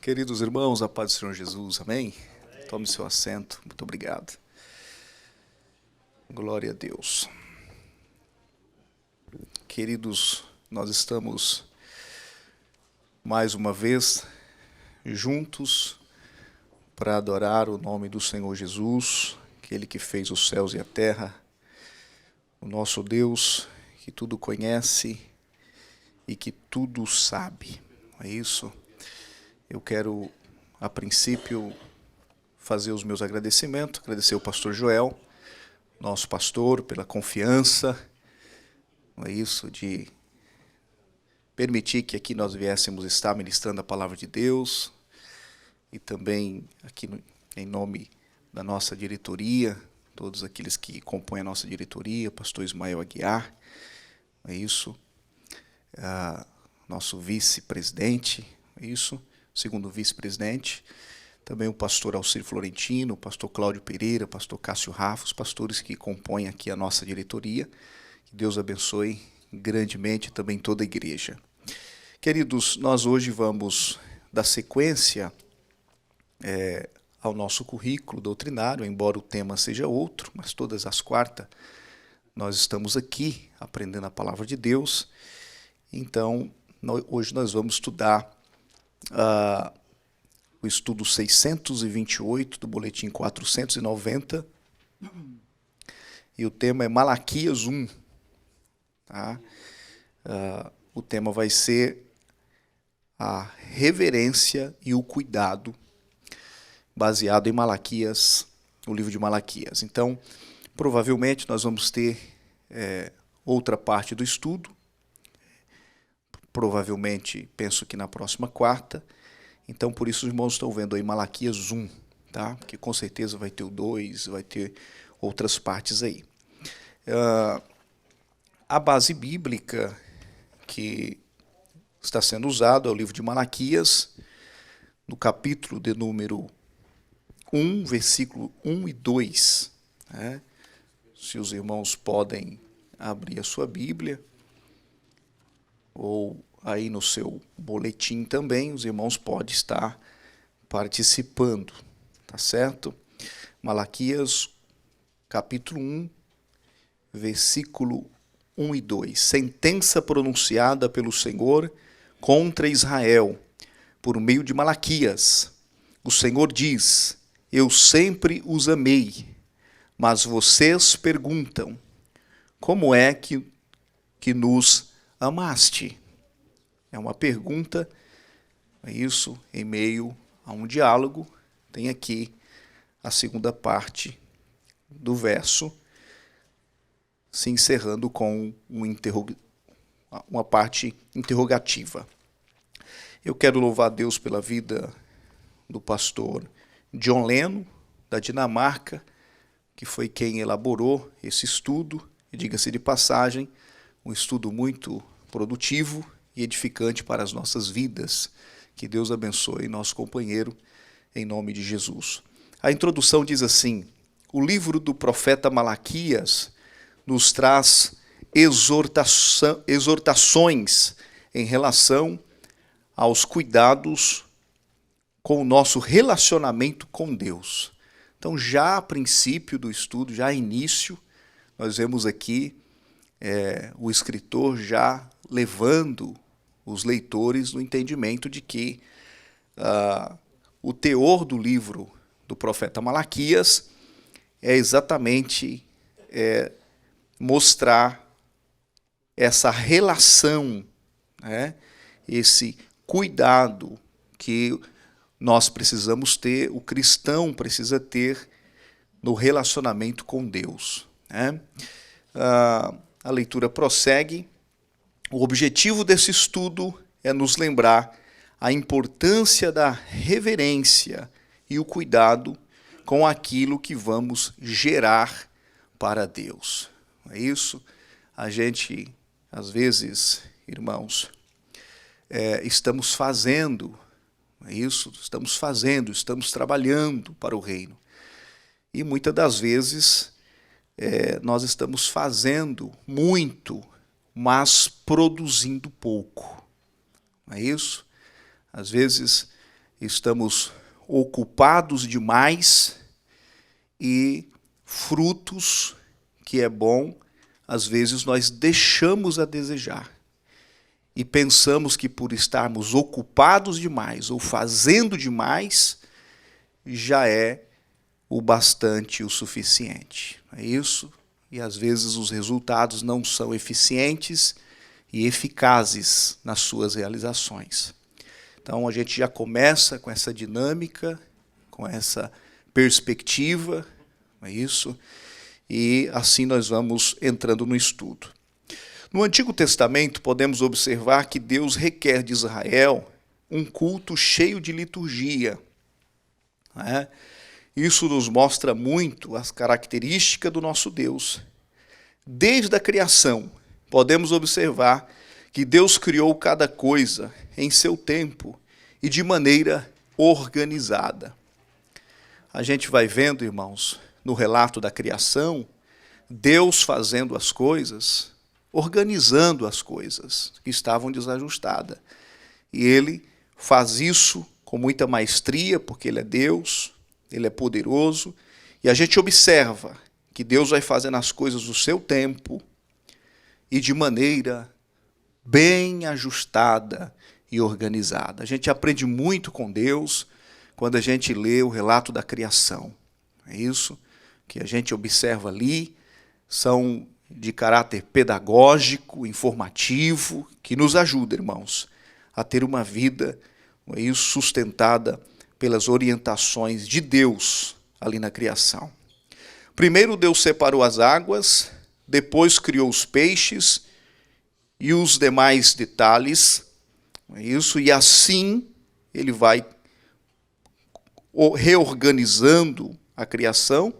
Queridos irmãos, a paz do Senhor Jesus, amém? Tome seu assento, muito obrigado. Glória a Deus. Queridos, nós estamos mais uma vez juntos para adorar o nome do Senhor Jesus, aquele que fez os céus e a terra, o nosso Deus que tudo conhece e que tudo sabe, não é isso? Eu quero, a princípio, fazer os meus agradecimentos, agradecer ao pastor Joel, nosso pastor, pela confiança, não é isso, de permitir que aqui nós viéssemos estar ministrando a palavra de Deus, e também aqui em nome da nossa diretoria, todos aqueles que compõem a nossa diretoria, pastor Ismael Aguiar, não é isso, nosso vice-presidente, é isso, segundo vice-presidente, também o pastor Alcir Florentino, o pastor Cláudio Pereira, o pastor Cássio Rafa, os pastores que compõem aqui a nossa diretoria. Que Deus abençoe grandemente também toda a igreja. Queridos, nós hoje vamos dar sequência ao nosso currículo doutrinário, embora o tema seja outro, mas todas as quartas nós estamos aqui aprendendo a palavra de Deus. Então, hoje nós vamos estudar o estudo 628 do boletim 490, e o tema é Malaquias 1. Tá? O tema vai ser a reverência e o cuidado, baseado em Malaquias, o livro de Malaquias. Então, provavelmente nós vamos ter outra parte do estudo, provavelmente, penso que na próxima quarta. Então, por isso os irmãos estão vendo aí Malaquias 1, tá? Porque com certeza vai ter o 2, vai ter outras partes aí. A base bíblica que está sendo usada é o livro de Malaquias, no capítulo de número 1, versículo 1 e 2. Né? Se os irmãos podem abrir a sua Bíblia, ou aí no seu boletim também, os irmãos podem estar participando, tá certo? Malaquias, capítulo 1, versículo 1 e 2. Sentença pronunciada pelo Senhor contra Israel, por meio de Malaquias. O Senhor diz: eu sempre os amei, mas vocês perguntam, como é que nos amaste? É uma pergunta, é isso, em meio a um diálogo. Tem aqui a segunda parte do verso, se encerrando com uma parte interrogativa. Eu quero louvar a Deus pela vida do pastor John Leno, da Dinamarca, que foi quem elaborou esse estudo, e diga-se de passagem, um estudo muito produtivo e edificante para as nossas vidas. Que Deus abençoe nosso companheiro, em nome de Jesus. A introdução diz assim: o livro do profeta Malaquias nos traz exortações em relação aos cuidados com o nosso relacionamento com Deus. Então, já a princípio do estudo, já a início, nós vemos aqui o escritor já levando os leitores no entendimento de que o teor do livro do profeta Malaquias é exatamente mostrar essa relação, né, esse cuidado que nós precisamos ter, o cristão precisa ter no relacionamento com Deus. Né? A leitura prossegue. O objetivo desse estudo é nos lembrar a importância da reverência e o cuidado com aquilo que vamos gerar para Deus. Não é isso? A gente, às vezes, irmãos, estamos fazendo, não é isso? Estamos trabalhando para o reino. E muitas das vezes nós estamos fazendo muito, mas produzindo pouco. Não é isso? Às vezes estamos ocupados demais e frutos que é bom, às vezes nós deixamos a desejar. E pensamos que por estarmos ocupados demais ou fazendo demais, já é o bastante, o suficiente. É isso? E às vezes os resultados não são eficientes e eficazes nas suas realizações. Então a gente já começa com essa dinâmica, com essa perspectiva, é isso? E assim nós vamos entrando no estudo. No Antigo Testamento podemos observar que Deus requer de Israel um culto cheio de liturgia. Né? Isso nos mostra muito as características do nosso Deus. Desde a criação, podemos observar que Deus criou cada coisa em seu tempo e de maneira organizada. A gente vai vendo, irmãos, no relato da criação, Deus fazendo as coisas, organizando as coisas que estavam desajustadas. E Ele faz isso com muita maestria, porque Ele é Deus, Ele é poderoso, e a gente observa que Deus vai fazendo as coisas no seu tempo e de maneira bem ajustada e organizada. A gente aprende muito com Deus quando a gente lê o relato da criação. É isso que a gente observa ali, são de caráter pedagógico, informativo, que nos ajuda, irmãos, a ter uma vida sustentada pelas orientações de Deus ali na criação. Primeiro Deus separou as águas, depois criou os peixes e os demais detalhes, e assim Ele vai reorganizando a criação.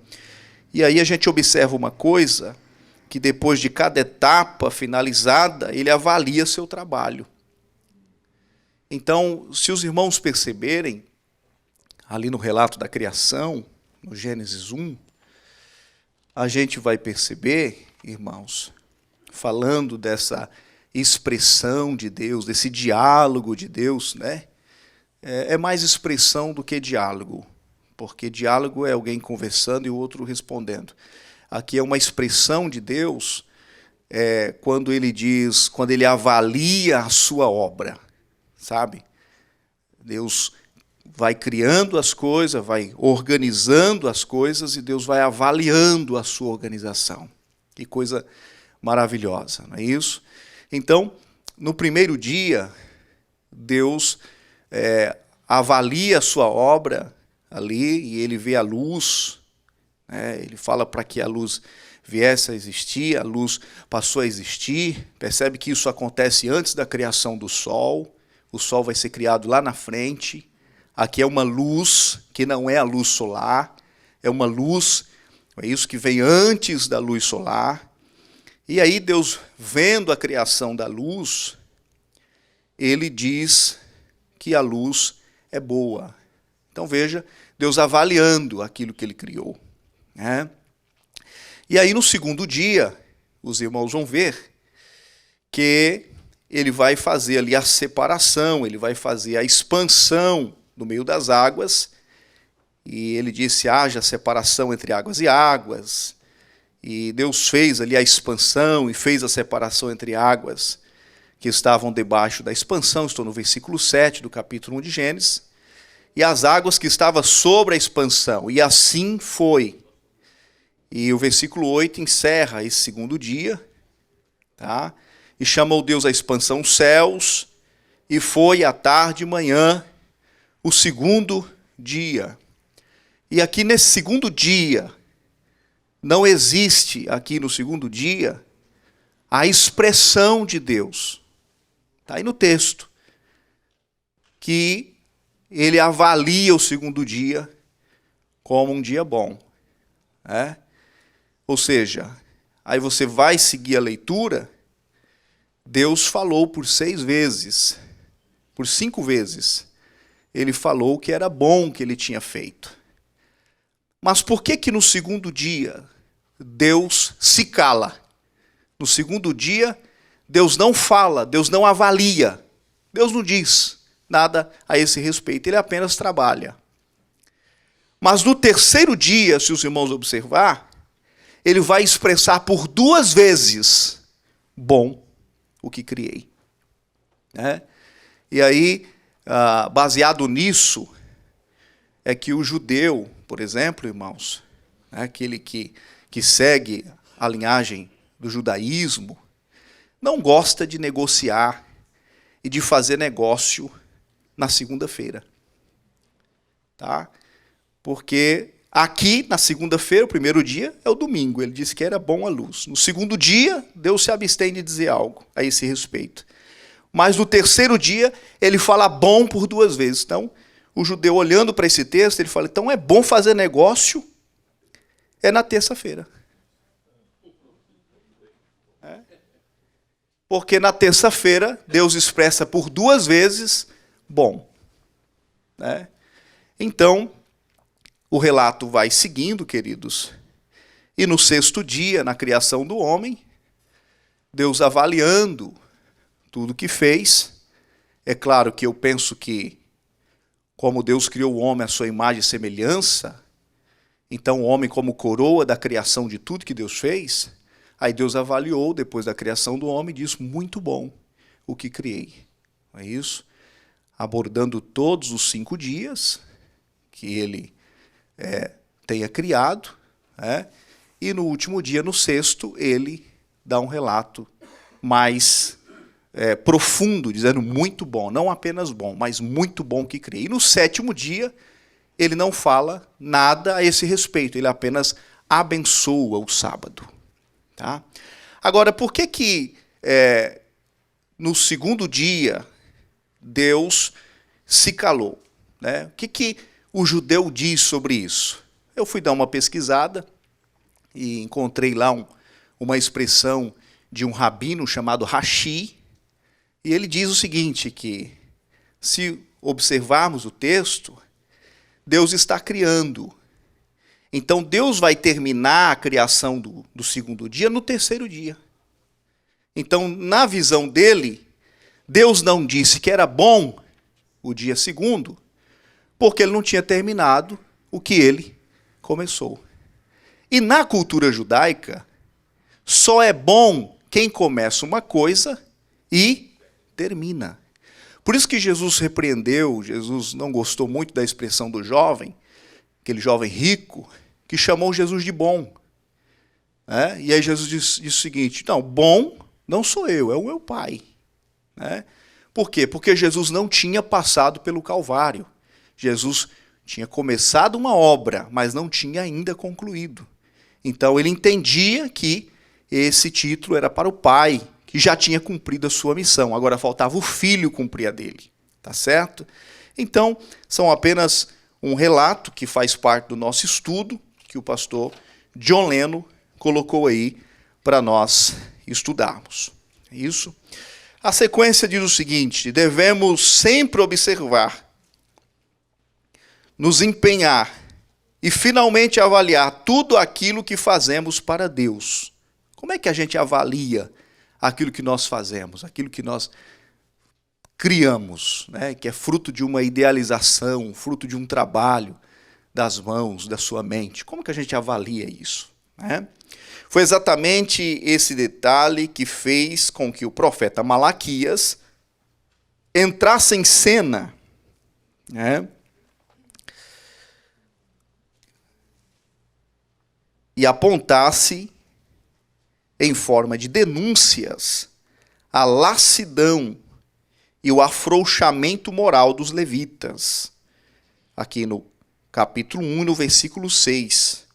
E aí a gente observa uma coisa, que depois de cada etapa finalizada, Ele avalia seu trabalho. Então, se os irmãos perceberem, ali no relato da criação, no Gênesis 1, a gente vai perceber, irmãos, falando dessa expressão de Deus, desse diálogo de Deus, né? É mais expressão do que diálogo, porque diálogo é alguém conversando e o outro respondendo. Aqui é uma expressão de Deus, quando Ele diz, quando Ele avalia a sua obra, sabe? Deus vai criando as coisas, vai organizando as coisas e Deus vai avaliando a sua organização. Que coisa maravilhosa, não é isso? Então, no primeiro dia, Deus avalia a sua obra ali e Ele vê a luz, né? Ele fala para que a luz viesse a existir, a luz passou a existir. Percebe que isso acontece antes da criação do sol. O sol vai ser criado lá na frente. Aqui é uma luz que não é a luz solar, é uma luz, é isso que vem antes da luz solar. E aí Deus, vendo a criação da luz, Ele diz que a luz é boa. Então veja, Deus avaliando aquilo que Ele criou, né? E aí no segundo dia, os irmãos vão ver que Ele vai fazer ali a separação, Ele vai fazer a expansão no meio das águas, e Ele disse, haja separação entre águas e águas, e Deus fez ali a expansão e fez a separação entre águas que estavam debaixo da expansão, estou no versículo 7 do capítulo 1 de Gênesis, e as águas que estavam sobre a expansão, e assim foi. E o versículo 8 encerra esse segundo dia, tá? E chamou Deus a expansão céus, e foi à tarde e manhã o segundo dia. E aqui nesse segundo dia, não existe aqui no segundo dia a expressão de Deus. Está aí no texto. Que Ele avalia o segundo dia como um dia bom. Né? Ou seja, aí você vai seguir a leitura, Deus falou por 6 vezes, por 5 vezes, Ele falou que era bom que Ele tinha feito. Mas por que no segundo dia Deus se cala? No segundo dia, Deus não fala, Deus não avalia, Deus não diz. nada a esse respeito, ele apenas trabalha. Mas no terceiro dia, se os irmãos observar, ele vai expressar por 2 vezes, bom o que criei. E aí, baseado nisso, é que o judeu, por exemplo, irmãos, aquele que segue a linhagem do judaísmo, não gosta de negociar e de fazer negócio na segunda-feira. Tá? Porque aqui, na segunda-feira, o primeiro dia, é o domingo. Ele disse que era bom a luz. No segundo dia, Deus se abstém de dizer algo a esse respeito. Mas no terceiro dia, ele fala bom por 2 vezes. Então, o judeu olhando para esse texto, ele fala, então é bom fazer negócio, é na terça-feira. Porque na terça-feira, Deus expressa por 2 vezes, bom. Então, o relato vai seguindo, queridos. E no 6º dia, na criação do homem, Deus avaliando tudo que fez. É claro que eu penso que, como Deus criou o homem à sua imagem e semelhança, então o homem como coroa da criação de tudo que Deus fez, aí Deus avaliou, depois da criação do homem, e disse, muito bom o que criei. É isso? Abordando todos os 5 dias que ele tenha criado, e no último dia, no 6º, ele dá um relato mais profundo, dizendo muito bom, não apenas bom, mas muito bom que criei. E no 7º dia, ele não fala nada a esse respeito, ele apenas abençoa o sábado. Tá? Agora, por que no 2º dia Deus se calou? O que o judeu diz sobre isso? Eu fui dar uma pesquisada e encontrei lá uma expressão de um rabino chamado Rashi, e ele diz o seguinte, que se observarmos o texto, Deus está criando. Então Deus vai terminar a criação do 2º dia no 3º dia. Então, na visão dele, Deus não disse que era bom o dia 2º, porque ele não tinha terminado o que ele começou. E na cultura judaica, só é bom quem começa uma coisa e termina. Por isso que Jesus repreendeu, Jesus não gostou muito da expressão do jovem, aquele jovem rico, que chamou Jesus de bom. E aí Jesus disse o seguinte, não, bom não sou eu, é o meu Pai. Por quê? Porque Jesus não tinha passado pelo Calvário. Jesus tinha começado uma obra, mas não tinha ainda concluído. Então ele entendia que esse título era para o Pai, que já tinha cumprido a sua missão. Agora faltava o Filho cumprir a dele. Tá certo? Então, são apenas um relato que faz parte do nosso estudo, que o pastor John Leno colocou aí para nós estudarmos. É isso? A sequência diz o seguinte, devemos sempre observar, nos empenhar e finalmente avaliar tudo aquilo que fazemos para Deus. Como é que a gente avalia aquilo que nós fazemos, aquilo que nós criamos, que é fruto de uma idealização, fruto de um trabalho das mãos, da sua mente? Como que a gente avalia isso? Foi exatamente esse detalhe que fez com que o profeta Malaquias entrasse em cena, e apontasse, em forma de denúncias, a lassidão e o afrouxamento moral dos levitas. Aqui no capítulo 1, no versículo 6.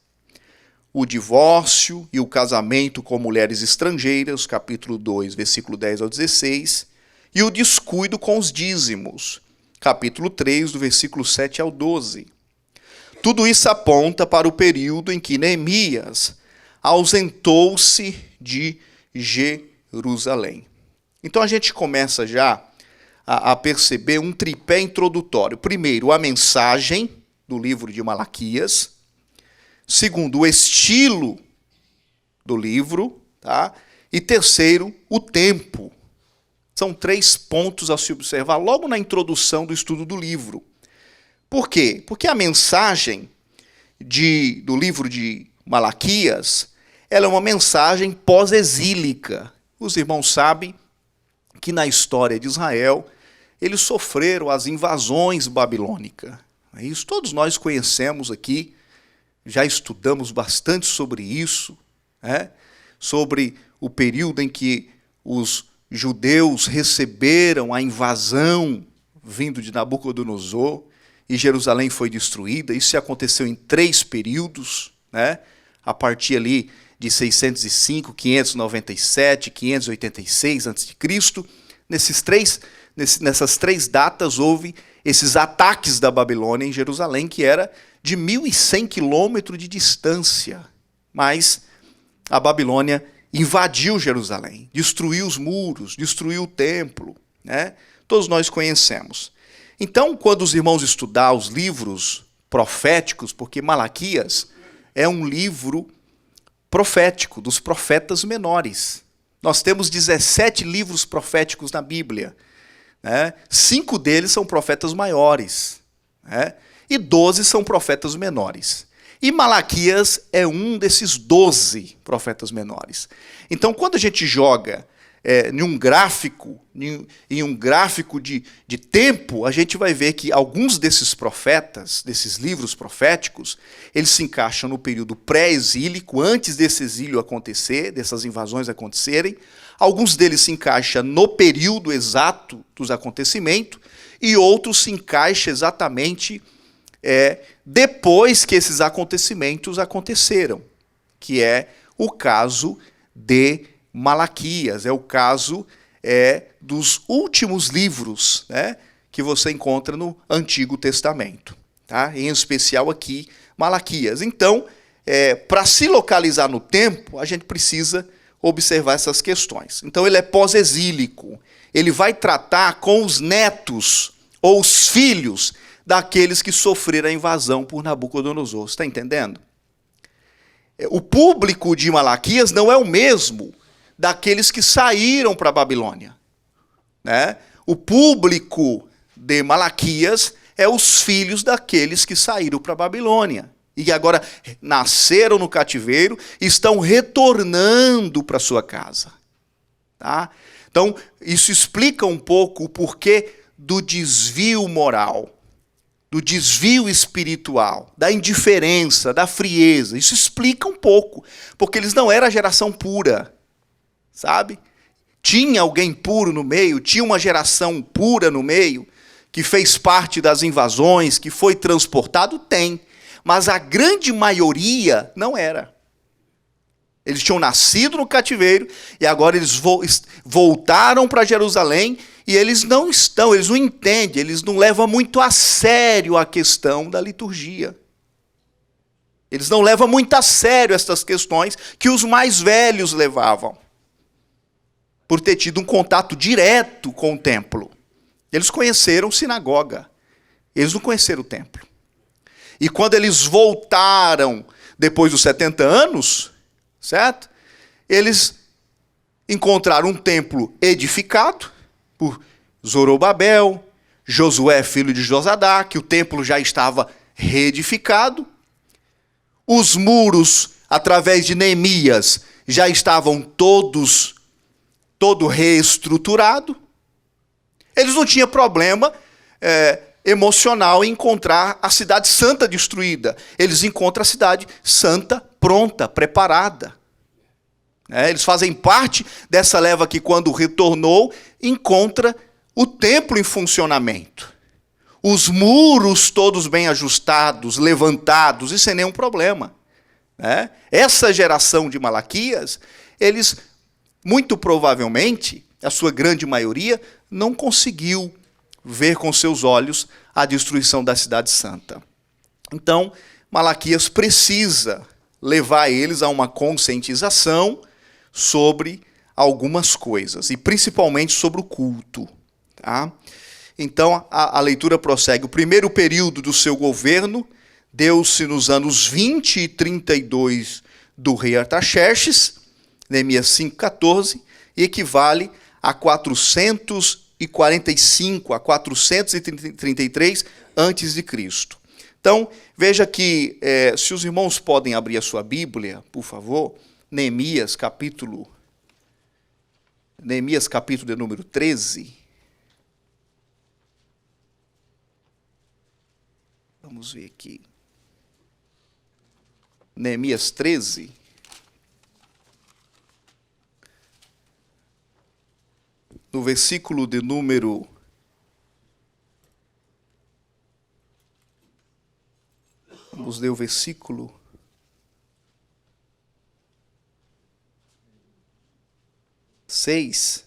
O divórcio e o casamento com mulheres estrangeiras, capítulo 2, versículo 10 ao 16. E o descuido com os dízimos, capítulo 3, do versículo 7 ao 12. Tudo isso aponta para o período em que Neemias ausentou-se de Jerusalém. Então a gente começa já a perceber um tripé introdutório. Primeiro, a mensagem do livro de Malaquias. Segundo, o estilo do livro. Tá? E terceiro, o tempo São 3 pontos a se observar logo na introdução do estudo do livro. Por quê? Porque a mensagem do livro de Malaquias, ela é uma mensagem pós-exílica. Os irmãos sabem que na história de Israel, eles sofreram as invasões babilônicas. Isso todos nós conhecemos aqui, já estudamos bastante sobre isso, sobre o período em que os judeus receberam a invasão vindo de Nabucodonosor e Jerusalém foi destruída. Isso aconteceu em 3 períodos, a partir ali de 605, 597, 586 a.C. Nessas 3 datas houve esses ataques da Babilônia em Jerusalém, que era de 1.100 quilômetros de distância. Mas a Babilônia invadiu Jerusalém, destruiu os muros, destruiu o templo. Todos nós conhecemos. Então, quando os irmãos estudar os livros proféticos, porque Malaquias é um livro profético, dos profetas menores. Nós temos 17 livros proféticos na Bíblia. 5 deles são profetas maiores. E 12 são profetas menores. E Malaquias é um desses 12 profetas menores. Então, quando a gente joga em um gráfico de tempo, a gente vai ver que alguns desses profetas, desses livros proféticos, eles se encaixam no período pré-exílico, antes desse exílio acontecer, dessas invasões acontecerem. Alguns deles se encaixam no período exato dos acontecimentos, e outros se encaixam exatamente depois que esses acontecimentos aconteceram, que é o caso de Malaquias, é o caso dos últimos livros que você encontra no Antigo Testamento, em especial aqui Malaquias. Então, para se localizar no tempo, a gente precisa observar essas questões. Então, ele é pós-exílico, ele vai tratar com os netos ou os filhos daqueles que sofreram a invasão por Nabucodonosor. Você está entendendo? O público de Malaquias não é o mesmo daqueles que saíram para a Babilônia. O público de Malaquias é os filhos daqueles que saíram para a Babilônia e que agora nasceram no cativeiro e estão retornando para sua casa. Então, isso explica um pouco o porquê do desvio moral, do desvio espiritual, da indiferença, da frieza. Isso explica um pouco, porque eles não eram a geração pura, sabe? Tinha alguém puro no meio, tinha uma geração pura no meio, que fez parte das invasões, que foi transportado, tem. Mas a grande maioria não era. Eles tinham nascido no cativeiro e agora eles voltaram para Jerusalém e eles não entendem, eles não levam muito a sério a questão da liturgia. Eles não levam muito a sério essas questões que os mais velhos levavam, por ter tido um contato direto com o templo. Eles conheceram sinagoga, eles não conheceram o templo. E quando eles voltaram, depois dos 70 anos, certo? Eles encontraram um templo edificado por Zorobabel, Josué, filho de Josadá, que o templo já estava reedificado. Os muros, através de Neemias, já estavam todo reestruturado. Eles não tinham problema emocional em encontrar a cidade santa destruída. Eles encontram a cidade santa pronta, preparada. Eles fazem parte dessa leva que, quando retornou, encontra o templo em funcionamento. Os muros todos bem ajustados, levantados, e sem nenhum problema. Essa geração de Malaquias, eles, muito provavelmente, a sua grande maioria, não conseguiu ver com seus olhos a destruição da cidade santa. Então, Malaquias precisa levar eles a uma conscientização sobre algumas coisas, e principalmente sobre o culto. Então, a leitura prossegue. O primeiro período do seu governo deu-se nos anos 20 e 32 do rei Artaxerxes, Neemias 5,14, e equivale a 445 a 433 antes de Cristo. Então, veja que, se os irmãos podem abrir a sua Bíblia, por favor, Neemias capítulo de número 13. Vamos ver aqui. Neemias 13. No versículo de número... Vamos ler o versículo... seis.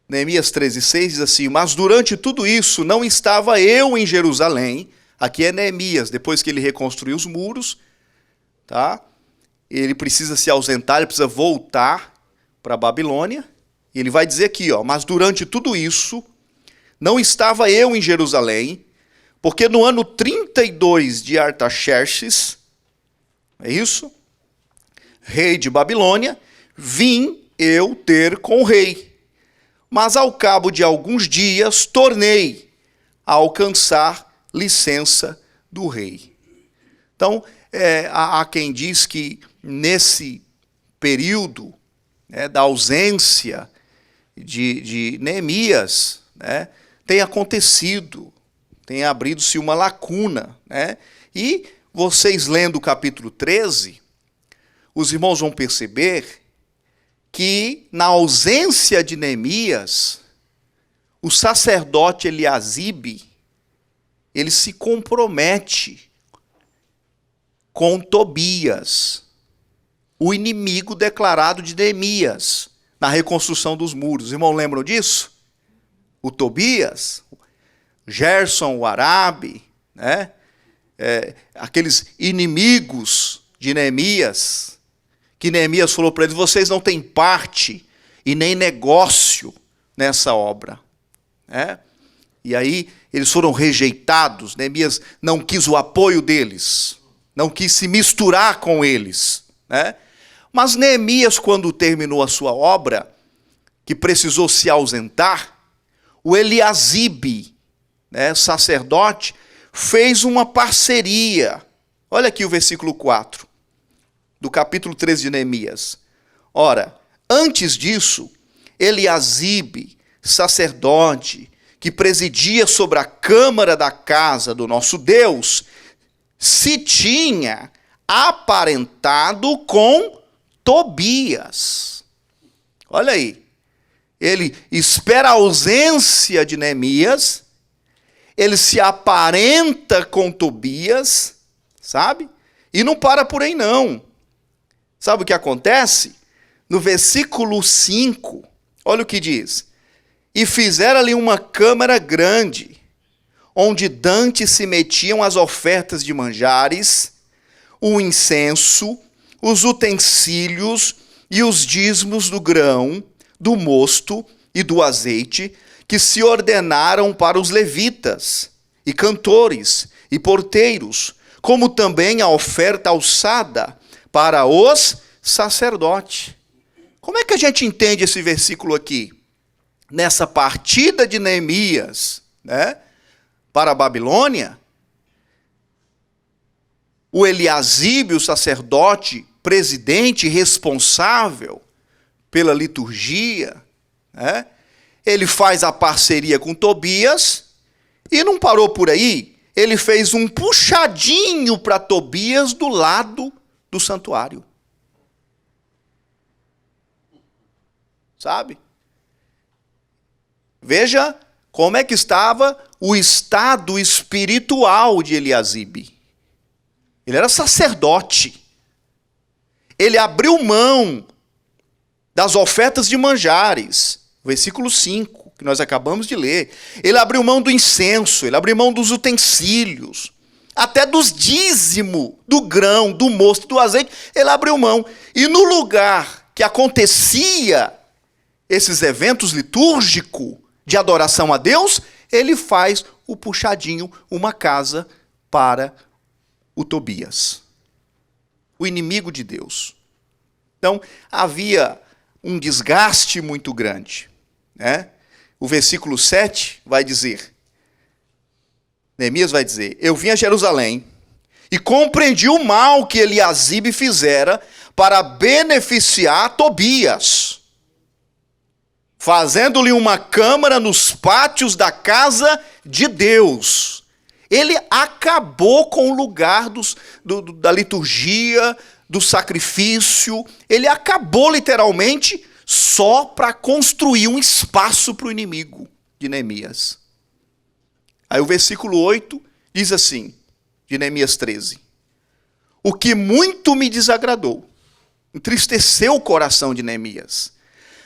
Neemias 13:6 diz assim: mas durante tudo isso não estava eu em Jerusalém. Aqui é Neemias, depois que ele reconstruiu os muros, tá? Ele precisa se ausentar, ele precisa voltar para a Babilônia. E ele vai dizer aqui, mas durante tudo isso não estava eu em Jerusalém, porque no ano 32 de Artaxerxes, é isso? Rei de Babilônia, vim eu ter com o rei. Mas ao cabo de alguns dias tornei a alcançar licença do rei. Então, há quem diz que nesse período da ausência de Neemias, tem acontecido, tem abrido-se uma lacuna. E vocês lendo o capítulo 13, os irmãos vão perceber que na ausência de Neemias, o sacerdote Eliasibe, ele se compromete com Tobias, o inimigo declarado de Neemias, na reconstrução dos muros. Os irmãos lembram disso? O Tobias, Gerson, o Arabe, aqueles inimigos de Neemias, que Neemias falou para eles: vocês não têm parte e nem negócio nessa obra. E aí eles foram rejeitados. Neemias não quis o apoio deles, não quis se misturar com eles. Mas Neemias, quando terminou a sua obra, que precisou se ausentar, o Eliasibe, sacerdote, fez uma parceria. Olha aqui o versículo 4. Do capítulo 13 de Neemias. Ora, antes disso, Eliasibe, sacerdote, que presidia sobre a câmara da casa do nosso Deus, se tinha aparentado com Tobias. Olha aí. Ele espera a ausência de Neemias, ele se aparenta com Tobias, sabe? E não para por aí não. Sabe o que acontece? No versículo 5, olha o que diz: e fizeram ali uma câmara grande, onde dantes se metiam as ofertas de manjares, o incenso, os utensílios e os dízimos do grão, do mosto e do azeite, que se ordenaram para os levitas, e cantores, e porteiros, como também a oferta alçada para os sacerdotes. Como é que a gente entende esse versículo aqui? Nessa partida de Neemias, para a Babilônia, o Eliasibe, o sacerdote, presidente responsável pela liturgia, ele faz a parceria com Tobias e não parou por aí. Ele fez um puxadinho para Tobias do lado do santuário. Sabe? Veja como é que estava o estado espiritual de Eliasibe. Ele era sacerdote. Ele abriu mão das ofertas de manjares. Versículo 5, que nós acabamos de ler. Ele abriu mão do incenso, ele abriu mão dos utensílios, até dos dízimos, do grão, do mosto, do azeite, ele abriu mão. E no lugar que acontecia esses eventos litúrgicos de adoração a Deus, ele faz o puxadinho, uma casa para o Tobias, o inimigo de Deus. Então, havia um desgaste muito grande, né? O versículo 7 vai dizer, Neemias vai dizer, eu vim a Jerusalém e compreendi o mal que Eliasibe fizera para beneficiar Tobias, fazendo-lhe uma câmara nos pátios da casa de Deus. Ele acabou com o lugar da liturgia, do sacrifício, ele acabou literalmente só para construir um espaço para o inimigo de Neemias. Aí o versículo 8 diz assim, de Neemias 13, o que muito me desagradou, entristeceu o coração de Neemias,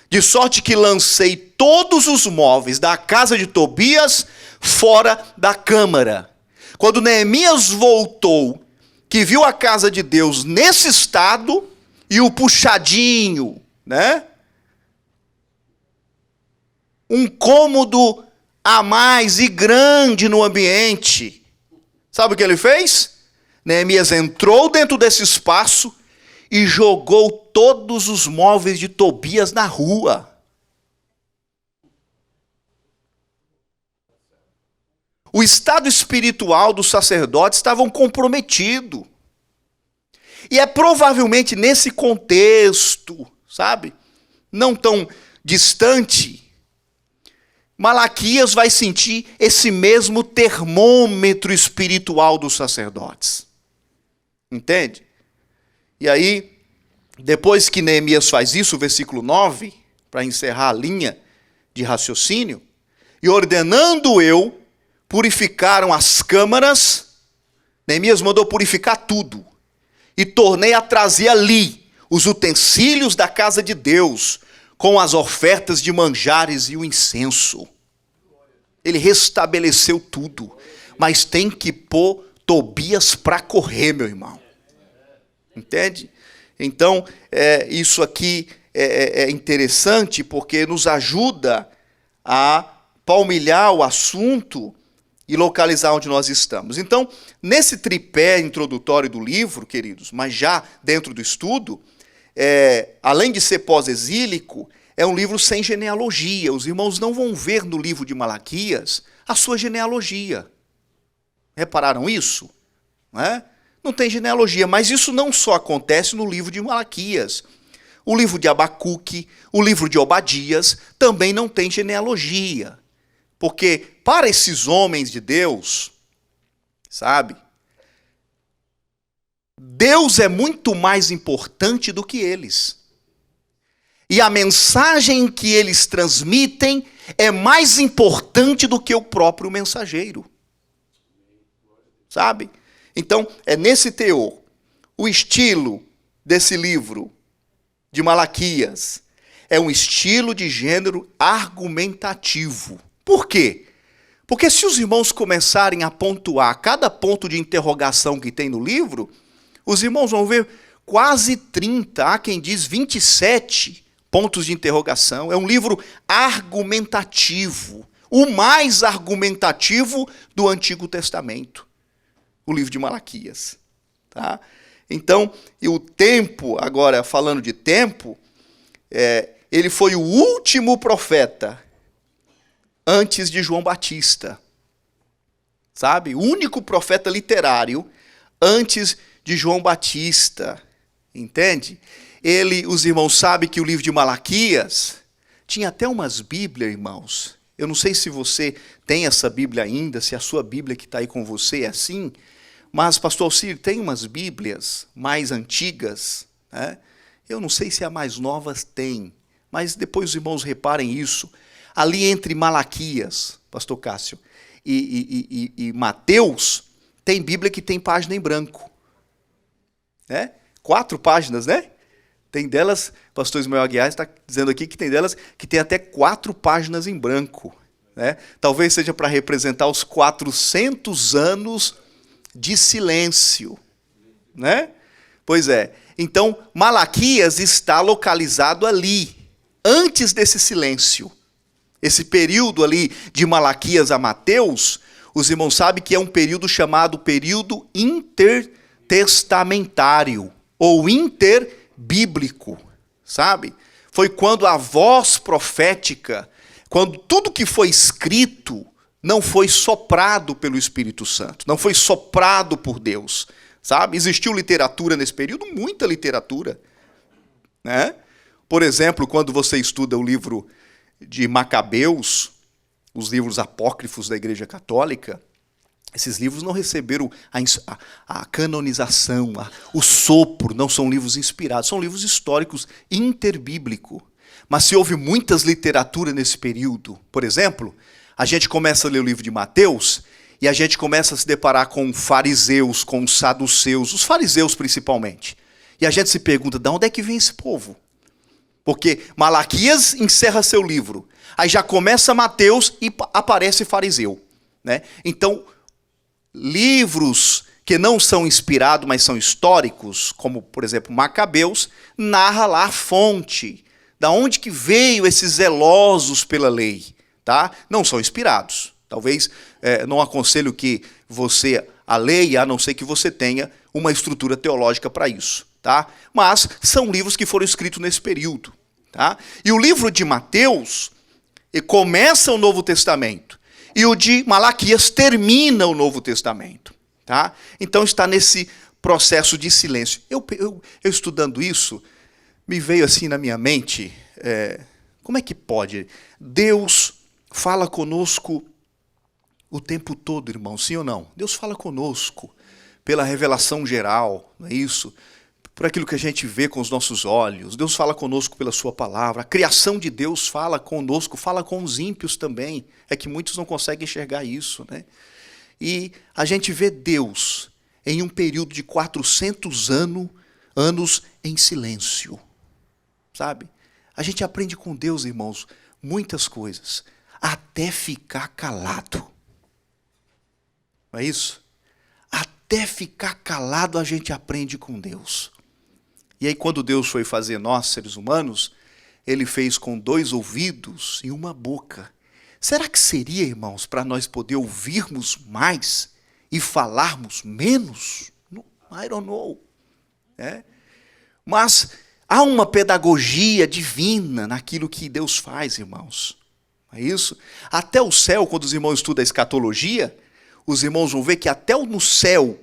de sorte que lancei todos os móveis da casa de Tobias fora da câmara. Quando Neemias voltou, que viu a casa de Deus nesse estado, e o puxadinho, né? Um cômodo a mais e grande no ambiente. Sabe o que ele fez? Neemias entrou dentro desse espaço e jogou todos os móveis de Tobias na rua. O estado espiritual dos sacerdotes estava comprometido. E é provavelmente nesse contexto, sabe? Não tão distante, Malaquias vai sentir esse mesmo termômetro espiritual dos sacerdotes. Entende? E aí, depois que Neemias faz isso, o versículo 9, para encerrar a linha de raciocínio, e ordenando eu, purificaram as câmaras, Neemias mandou purificar tudo, e tornei a trazer ali os utensílios da casa de Deus, com as ofertas de manjares e o incenso. Ele restabeleceu tudo, mas tem que pôr Tobias para correr, meu irmão. Entende? Então, isso aqui é interessante porque nos ajuda a palmilhar o assunto e localizar onde nós estamos. Então, nesse tripé introdutório do livro, queridos, mas já dentro do estudo, além de ser pós-exílico, é um livro sem genealogia. Os irmãos não vão ver no livro de Malaquias a sua genealogia. Repararam isso? Não é? Não tem genealogia, mas isso não só acontece no livro de Malaquias. O livro de Abacuque, o livro de Obadias, também não tem genealogia. Porque para esses homens de Deus, sabe, Deus é muito mais importante do que eles. E a mensagem que eles transmitem é mais importante do que o próprio mensageiro. Sabe? Então, é nesse teor. O estilo desse livro de Malaquias é um estilo de gênero argumentativo. Por quê? Porque se os irmãos começarem a pontuar cada ponto de interrogação que tem no livro, os irmãos vão ver quase 30, há quem diz 27 pontos de interrogação. É um livro argumentativo, o mais argumentativo do Antigo Testamento, o livro de Malaquias. Tá? Então, e o tempo, agora falando de tempo, ele foi o último profeta antes de João Batista. Sabe? O único profeta literário antes de João Batista. Entende? Os irmãos sabem que o livro de Malaquias tinha até umas Bíblias, irmãos. Eu não sei se você tem essa Bíblia ainda, se a sua Bíblia que está aí com você é assim, mas, pastor Alcir, tem umas Bíblias mais antigas, né? Eu não sei se as mais novas tem, mas depois os irmãos reparem isso. Ali entre Malaquias, pastor Cássio, e Mateus, tem Bíblia que tem página em branco. Né? 4 páginas, né? Tem delas, pastor Ismael Aguiar está dizendo aqui que tem delas que tem até 4 páginas em branco. Né? Talvez seja para representar os 400 anos de silêncio. Né? Pois é. Então, Malaquias está localizado ali, antes desse silêncio. Esse período ali de Malaquias a Mateus, os irmãos sabem que é um período chamado período intertestamentário, ou interbíblico, sabe? foi quando a voz profética, quando tudo que foi escrito não foi soprado pelo Espírito Santo, não foi soprado por Deus, sabe? Existiu literatura nesse período, muita literatura, né? Por exemplo, quando você estuda o livro de Macabeus, os livros apócrifos da Igreja Católica, esses livros não receberam a canonização, o sopro, não são livros inspirados, são livros históricos interbíblicos. Mas se houve muitas literaturas nesse período, por exemplo, a gente começa a ler o livro de Mateus e a gente começa a se deparar com fariseus, com saduceus, os fariseus principalmente. E a gente se pergunta, de onde é que vem esse povo? Porque Malaquias encerra seu livro, aí já começa Mateus e aparece fariseu, né? Então, livros que não são inspirados, mas são históricos, como, por exemplo, Macabeus, narra lá a fonte, da onde que veio esses zelosos pela lei, tá? Não são inspirados. Talvez não aconselho que você a leia, a não ser que você tenha uma estrutura teológica para isso, tá? Mas são livros que foram escritos nesse período, tá? E o livro de Mateus começa o Novo Testamento. E o de Malaquias termina o Novo Testamento. Tá? Então está nesse processo de silêncio. Eu estudando isso, me veio assim na minha mente, como é que pode? Deus fala conosco o tempo todo, irmão, sim ou não? Deus fala conosco pela revelação geral, não é isso? Por aquilo que a gente vê com os nossos olhos. Deus fala conosco pela sua palavra. A criação de Deus fala conosco, fala com os ímpios também. É que muitos não conseguem enxergar isso, né? E a gente vê Deus em um período de 400 anos em silêncio, sabe? A gente aprende com Deus, irmãos, muitas coisas, até ficar calado. Não é isso? Até ficar calado a gente aprende com Deus. E aí quando Deus foi fazer nós, seres humanos, Ele fez com 2 ouvidos e uma boca. Será que seria, irmãos, para nós poder ouvirmos mais e falarmos menos? I don't know. Mas há uma pedagogia divina naquilo que Deus faz, irmãos. É isso? Até o céu, quando os irmãos estudam a escatologia, os irmãos vão ver que até no céu,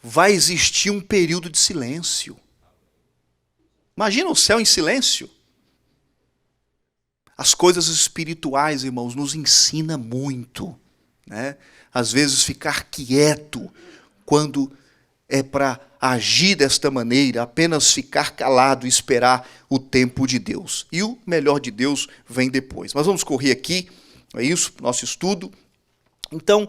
vai existir um período de silêncio. Imagina o céu em silêncio. As coisas espirituais, irmãos, nos ensina muito, né? Às vezes ficar quieto quando é para agir desta maneira, apenas ficar calado e esperar o tempo de Deus. E o melhor de Deus vem depois. Mas vamos correr aqui, é isso, nosso estudo. Então,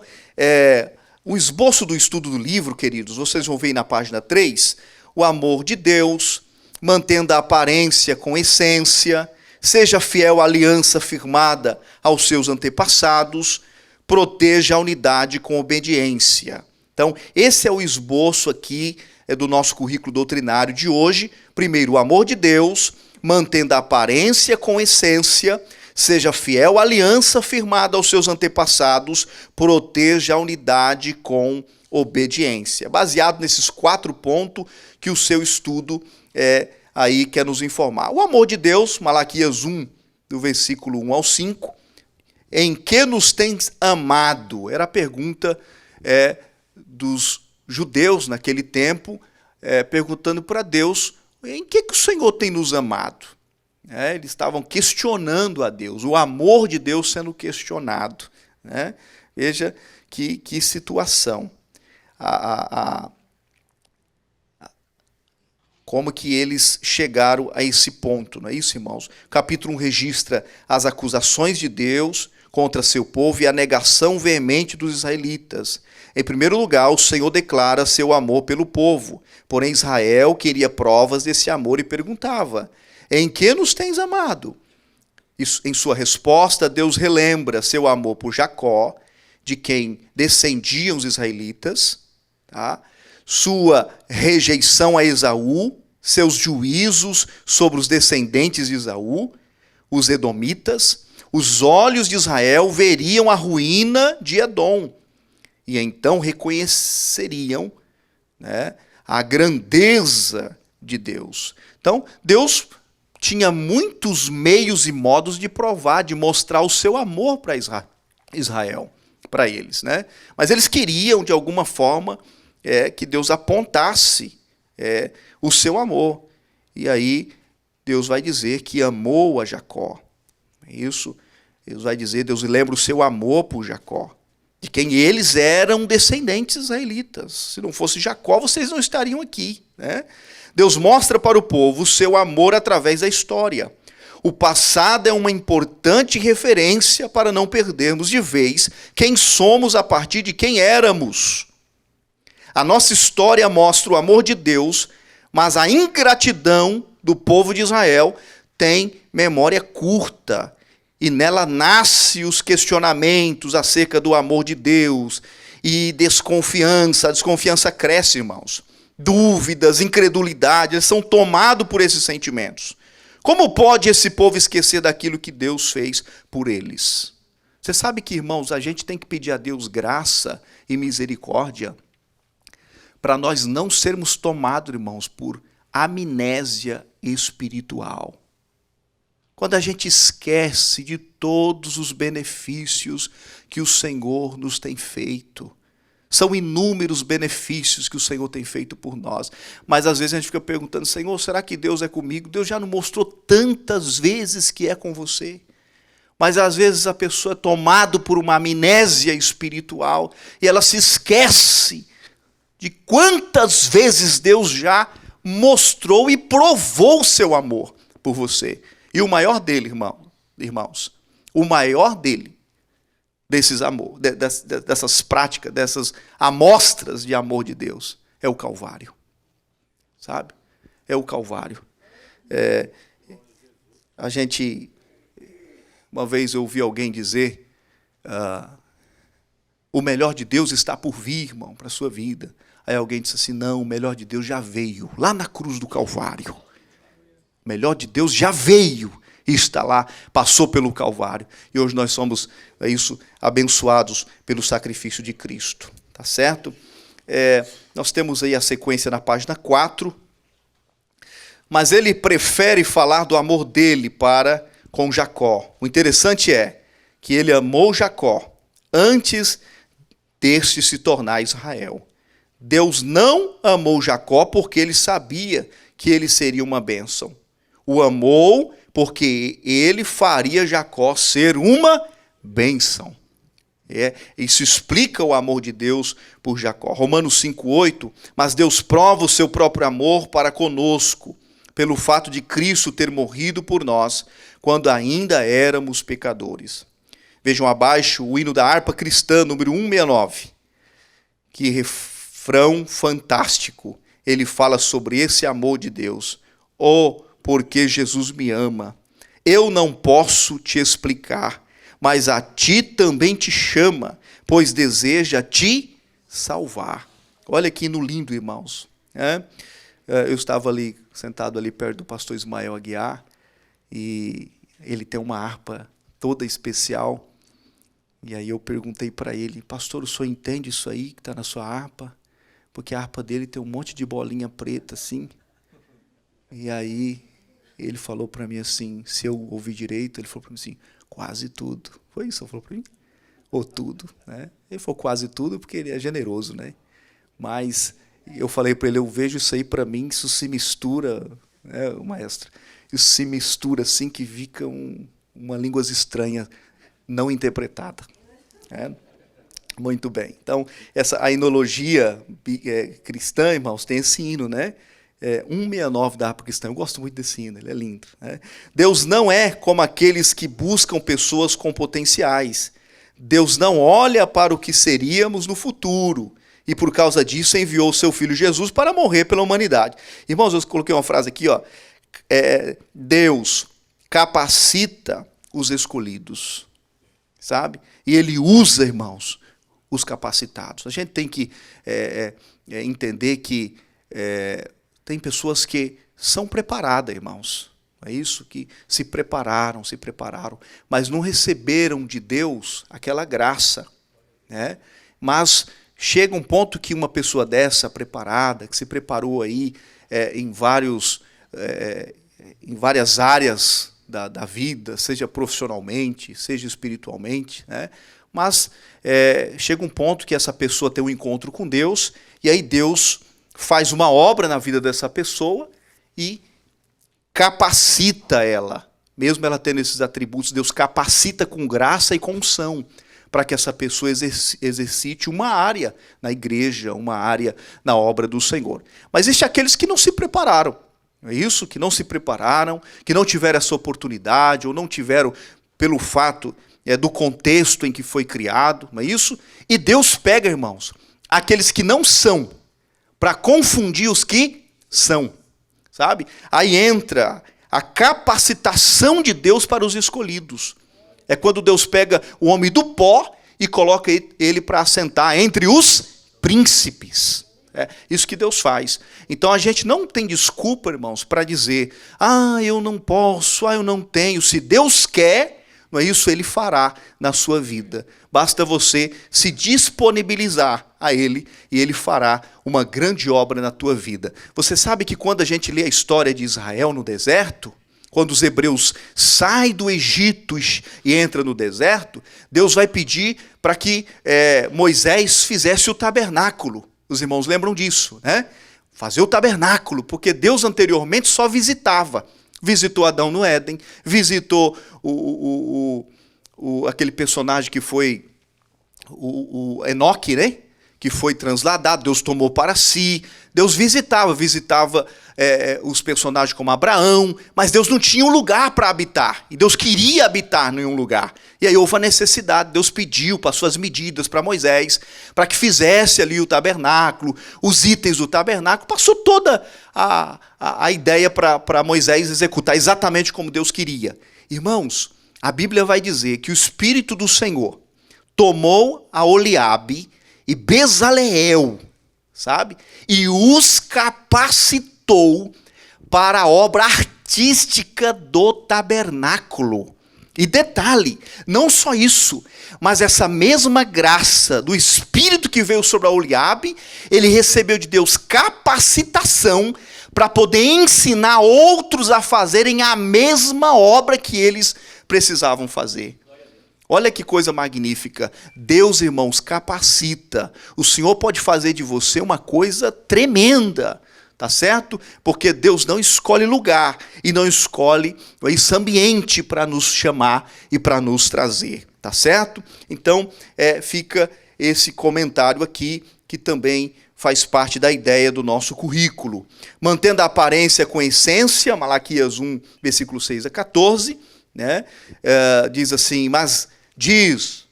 o esboço do estudo do livro, queridos, vocês vão ver aí na página 3, o amor de Deus, mantendo a aparência com essência, seja fiel à aliança firmada aos seus antepassados, proteja a unidade com obediência. Então, esse é o esboço aqui do nosso currículo doutrinário de hoje. Primeiro, o amor de Deus, mantendo a aparência com essência, seja fiel à aliança firmada aos seus antepassados, proteja a unidade com obediência. Baseado nesses 4 pontos que o seu estudo aí quer nos informar. O amor de Deus, Malaquias 1, do versículo 1 ao 5, em que nos tens amado? Era a pergunta dos judeus naquele tempo, perguntando para Deus, em que o Senhor tem nos amado? Eles estavam questionando a Deus, o amor de Deus sendo questionado. Né? Veja que situação. Como que eles chegaram a esse ponto, não é isso, irmãos? O capítulo 1 registra as acusações de Deus contra seu povo e a negação veemente dos israelitas. Em primeiro lugar, o Senhor declara seu amor pelo povo, porém Israel queria provas desse amor e perguntava, em que nos tens amado? Em sua resposta, Deus relembra seu amor por Jacó, de quem descendiam os israelitas, tá? Sua rejeição a Esaú, seus juízos sobre os descendentes de Esaú, os edomitas. Os olhos de Israel veriam a ruína de Edom, e então reconheceriam, né, a grandeza de Deus. Então, Deus tinha muitos meios e modos de provar, de mostrar o seu amor para Israel, para eles, né? Mas eles queriam, de alguma forma, que Deus apontasse o seu amor. E aí Deus vai dizer que amou a Jacó. Isso, Deus vai dizer, Deus lembra o seu amor por Jacó, de quem eles eram descendentes israelitas. Se não fosse Jacó, vocês não estariam aqui, né? Deus mostra para o povo o seu amor através da história. O passado é uma importante referência para não perdermos de vez quem somos a partir de quem éramos. A nossa história mostra o amor de Deus, mas a ingratidão do povo de Israel tem memória curta. E nela nascem os questionamentos acerca do amor de Deus e desconfiança. A desconfiança cresce, irmãos. Dúvidas, incredulidade, eles são tomados por esses sentimentos. Como pode esse povo esquecer daquilo que Deus fez por eles? Você sabe que, irmãos, a gente tem que pedir a Deus graça e misericórdia para nós não sermos tomados, irmãos, por amnésia espiritual. Quando a gente esquece de todos os benefícios que o Senhor nos tem feito. São inúmeros benefícios que o Senhor tem feito por nós. Mas às vezes a gente fica perguntando, Senhor, será que Deus é comigo? Deus já não mostrou tantas vezes que é com você. Mas às vezes a pessoa é tomada por uma amnésia espiritual e ela se esquece de quantas vezes Deus já mostrou e provou o seu amor por você. E o maior dele, irmãos, o maior dele, dessas práticas, dessas amostras de amor de Deus, é o Calvário. Sabe? É o Calvário. Uma vez eu ouvi alguém dizer, o melhor de Deus está por vir, irmão, para a sua vida. Aí alguém disse assim, não, o melhor de Deus já veio, lá na cruz do Calvário. O melhor de Deus já veio e está lá, passou pelo Calvário. E hoje nós somos, abençoados pelo sacrifício de Cristo. Tá certo? Nós temos aí a sequência na página 4. Mas ele prefere falar do amor dele para com Jacó. O interessante é que ele amou Jacó antes deste se tornar Israel. Deus não amou Jacó porque ele sabia que ele seria uma bênção. O amou porque ele faria Jacó ser uma bênção. Isso explica o amor de Deus por Jacó. Romanos 5,8, mas Deus prova o seu próprio amor para conosco, pelo fato de Cristo ter morrido por nós, quando ainda éramos pecadores. Vejam abaixo o hino da harpa cristã, número 169. Que refrão fantástico. Ele fala sobre esse amor de Deus. Oh, porque Jesus me ama. Eu não posso te explicar, mas a ti também te chama, pois deseja te salvar. Olha que hino lindo, irmãos. Eu estava ali, sentado ali perto do pastor Ismael Aguiar, e ele tem uma harpa toda especial. E aí eu perguntei para ele, pastor, o senhor entende isso aí que está na sua harpa? Porque a harpa dele tem um monte de bolinha preta assim. E aí ele falou para mim assim, se eu ouvi direito, ele falou para mim assim, quase tudo. Foi isso que ele falou para mim? Ou tudo, né? Ele falou quase tudo porque ele é generoso, né? Mas eu falei para ele, eu vejo isso aí para mim, isso se mistura, né, maestro? Isso se mistura assim que fica uma língua estranha, não interpretada. Muito bem. Então, a hinologia cristã, irmãos, tem esse hino, né? 169 da harpa cristã. Eu gosto muito desse hino, ele é lindo. Né? Deus não é como aqueles que buscam pessoas com potenciais. Deus não olha para o que seríamos no futuro. E por causa disso enviou o seu Filho Jesus para morrer pela humanidade. Irmãos, eu coloquei uma frase aqui, ó. Deus capacita os escolhidos, sabe? E ele usa, irmãos, os capacitados. A gente tem que entender que tem pessoas que são preparadas, irmãos. É isso, que se prepararam, mas não receberam de Deus aquela graça, né? Mas chega um ponto que uma pessoa dessa, preparada, que se preparou aí em vários em várias áreas da vida, seja profissionalmente, seja espiritualmente, né? Mas chega um ponto que essa pessoa tem um encontro com Deus, e aí Deus faz uma obra na vida dessa pessoa e capacita ela. Mesmo ela tendo esses atributos, Deus capacita com graça e com unção para que essa pessoa exercite uma área na igreja, uma área na obra do Senhor. Mas existem aqueles que não se prepararam, não é isso? Que não se prepararam, que não tiveram essa oportunidade, ou não tiveram pelo fato do contexto em que foi criado, não é isso? E Deus pega, irmãos, aqueles que não são, para confundir os que são, sabe? Aí entra a capacitação de Deus para os escolhidos. É quando Deus pega o homem do pó e coloca ele para assentar entre os príncipes. É isso que Deus faz. Então a gente não tem desculpa, irmãos, para dizer, eu não posso, eu não tenho. Se Deus quer, não é isso? Ele fará na sua vida. Basta você se disponibilizar a Ele e Ele fará uma grande obra na tua vida. Você sabe que quando a gente lê a história de Israel no deserto, quando os hebreus saem do Egito e entram no deserto, Deus vai pedir para que Moisés fizesse o tabernáculo. Os irmãos lembram disso, né? Fazer o tabernáculo, porque Deus anteriormente só visitava. Visitou Adão no Éden, visitou aquele personagem que foi o Enoque, né? Que foi transladado, Deus tomou para si. Deus visitava os personagens como Abraão, mas Deus não tinha um lugar para habitar. E Deus queria habitar em um lugar. E aí houve a necessidade, Deus pediu, passou as medidas para Moisés, para que fizesse ali o tabernáculo, os itens do tabernáculo, passou toda a ideia para Moisés executar exatamente como Deus queria. Irmãos, a Bíblia vai dizer que o Espírito do Senhor tomou a Oliabe e Bezaleel, sabe? E os capacitou para a obra artística do tabernáculo. E detalhe, não só isso, mas essa mesma graça do Espírito que veio sobre a Oliabe, ele recebeu de Deus capacitação para poder ensinar outros a fazerem a mesma obra que eles precisavam fazer. Olha que coisa magnífica. Deus, irmãos, capacita. O Senhor pode fazer de você uma coisa tremenda, tá certo? Porque Deus não escolhe lugar e não escolhe esse ambiente para nos chamar e para nos trazer, tá certo? Então, fica esse comentário aqui, que também faz parte da ideia do nosso currículo. Mantendo a aparência com a essência, Malaquias 1, versículo 6 a 14, né? Diz assim, mas diz,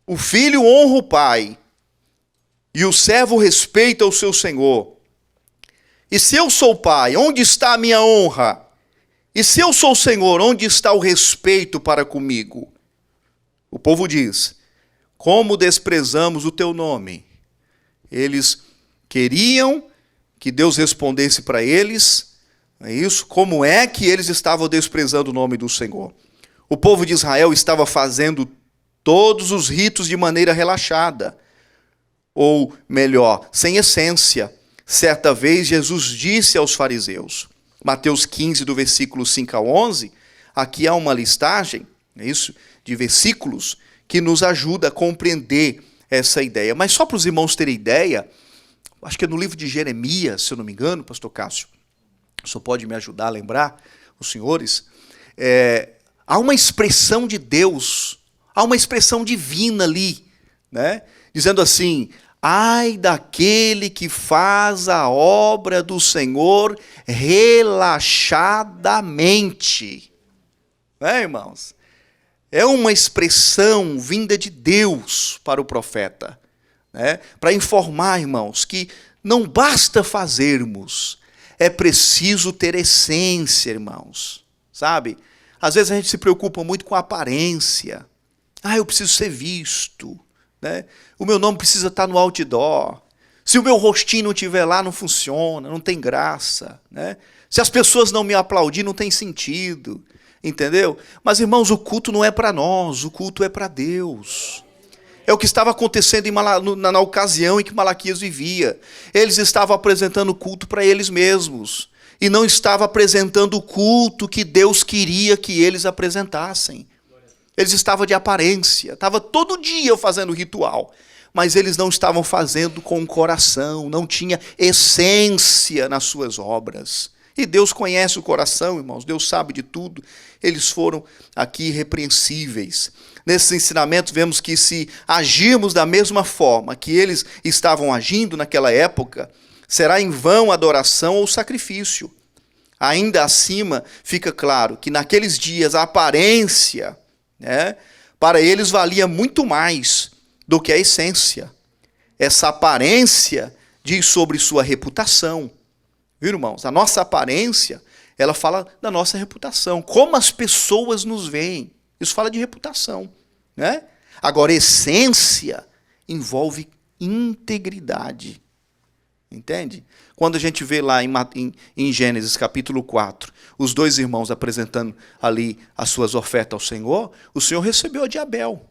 o filho honra o pai, e o servo respeita o seu senhor. E se eu sou pai, onde está a minha honra? E se eu sou senhor, onde está o respeito para comigo? O povo diz, como desprezamos o teu nome? Eles queriam que Deus respondesse para eles, é isso? Como é que eles estavam desprezando o nome do Senhor? O povo de Israel estava fazendo todos os ritos de maneira relaxada, ou melhor, sem essência. Certa vez Jesus disse aos fariseus, Mateus 15, do versículo 5 a 11, aqui há uma listagem, é isso, de versículos que nos ajuda a compreender essa ideia. Mas só para os irmãos terem ideia, acho que é no livro de Jeremias, se eu não me engano, pastor Cássio, o senhor pode me ajudar a lembrar, os senhores, há uma expressão de Deus, há uma expressão divina ali, né? Dizendo assim, ai daquele que faz a obra do Senhor relaxadamente. Né, irmãos? É uma expressão vinda de Deus para o profeta, né? Para informar, irmãos, que não basta fazermos, é preciso ter essência, irmãos, sabe? Às vezes a gente se preocupa muito com a aparência. Eu preciso ser visto, né? O meu nome precisa estar no outdoor. Se o meu rostinho não estiver lá, não funciona, não tem graça, né? Se as pessoas não me aplaudirem, não tem sentido, entendeu? Mas, irmãos, o culto não é para nós, o culto é para Deus. É o que estava acontecendo na ocasião em que Malaquias vivia. Eles estavam apresentando culto para eles mesmos. e não estava apresentando o culto que Deus queria que eles apresentassem. Eles estavam de aparência, estavam todo dia fazendo ritual, mas eles não estavam fazendo com o coração, não tinha essência nas suas obras. E Deus conhece o coração, irmãos, Deus sabe de tudo. Eles foram aqui irrepreensíveis. Nesses ensinamentos vemos que se agirmos da mesma forma que eles estavam agindo naquela época, será em vão a adoração ou sacrifício. Ainda acima fica claro que naqueles dias a aparência, para eles valia muito mais do que a essência. Essa aparência diz sobre sua reputação. Viu, irmãos? A nossa aparência, ela fala da nossa reputação. Como as pessoas nos veem. Isso fala de reputação. Agora, essência envolve integridade. Entende? Quando a gente vê lá em Gênesis capítulo 4, os dois irmãos apresentando ali as suas ofertas ao Senhor, o Senhor recebeu a de Abel.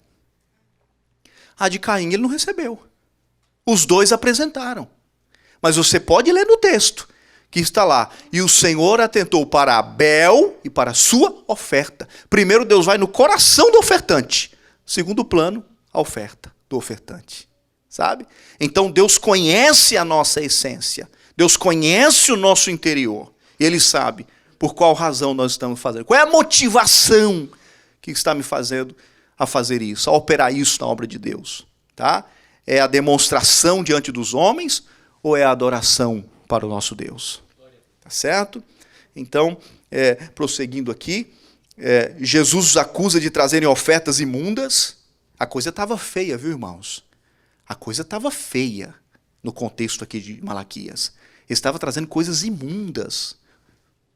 A de Caim ele não recebeu. Os dois apresentaram. Mas você pode ler no texto, que está lá. E o Senhor atentou para Abel e para a sua oferta. Primeiro Deus vai no coração do ofertante. Segundo plano, a oferta do ofertante. Sabe? Então Deus conhece a nossa essência. Deus conhece o nosso interior. E Ele sabe por qual razão nós estamos fazendo. Qual é a motivação que está me fazendo a fazer isso, a operar isso na obra de Deus. Tá? É a demonstração diante dos homens ou é a adoração para o nosso Deus? Tá certo? Então, prosseguindo aqui, Jesus os acusa de trazerem ofertas imundas. A coisa estava feia, viu, irmãos? A coisa estava feia no contexto aqui de Malaquias. Ele estava trazendo coisas imundas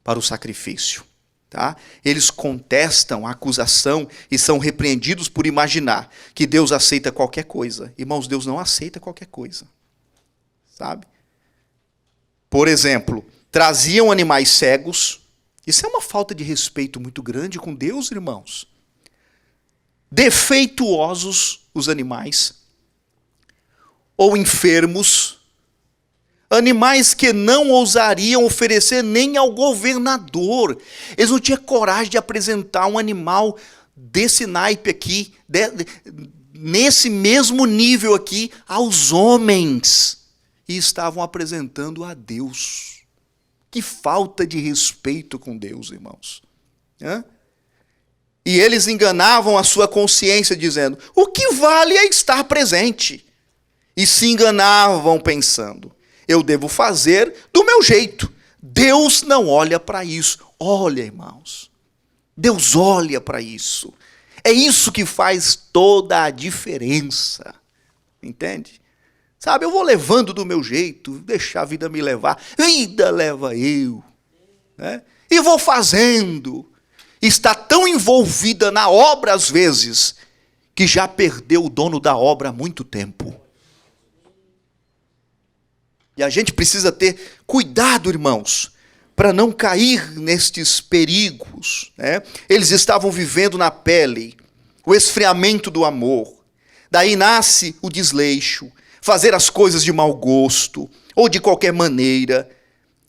para o sacrifício. Tá? Eles contestam a acusação e são repreendidos por imaginar que Deus aceita qualquer coisa. Irmãos, Deus não aceita qualquer coisa. Sabe? Por exemplo, traziam animais cegos. Isso é uma falta de respeito muito grande com Deus, irmãos. Defeituosos os animais. Ou enfermos, animais que não ousariam oferecer nem ao governador. Eles não tinham coragem de apresentar um animal desse naipe aqui, nesse mesmo nível aqui, aos homens. E estavam apresentando a Deus. Que falta de respeito com Deus, irmãos. E eles enganavam a sua consciência, dizendo, o que vale é estar presente. E se enganavam pensando, eu devo fazer do meu jeito. Deus não olha para isso. Olha, irmãos, Deus olha para isso. É isso que faz toda a diferença. Entende? Sabe, eu vou levando do meu jeito, deixar a vida me levar. Vida leva eu. E vou fazendo. Está tão envolvida na obra, às vezes, que já perdeu o dono da obra há muito tempo. E a gente precisa ter cuidado, irmãos, para não cair nestes perigos. Eles estavam vivendo na pele o esfriamento do amor. Daí nasce o desleixo, fazer as coisas de mau gosto, ou de qualquer maneira,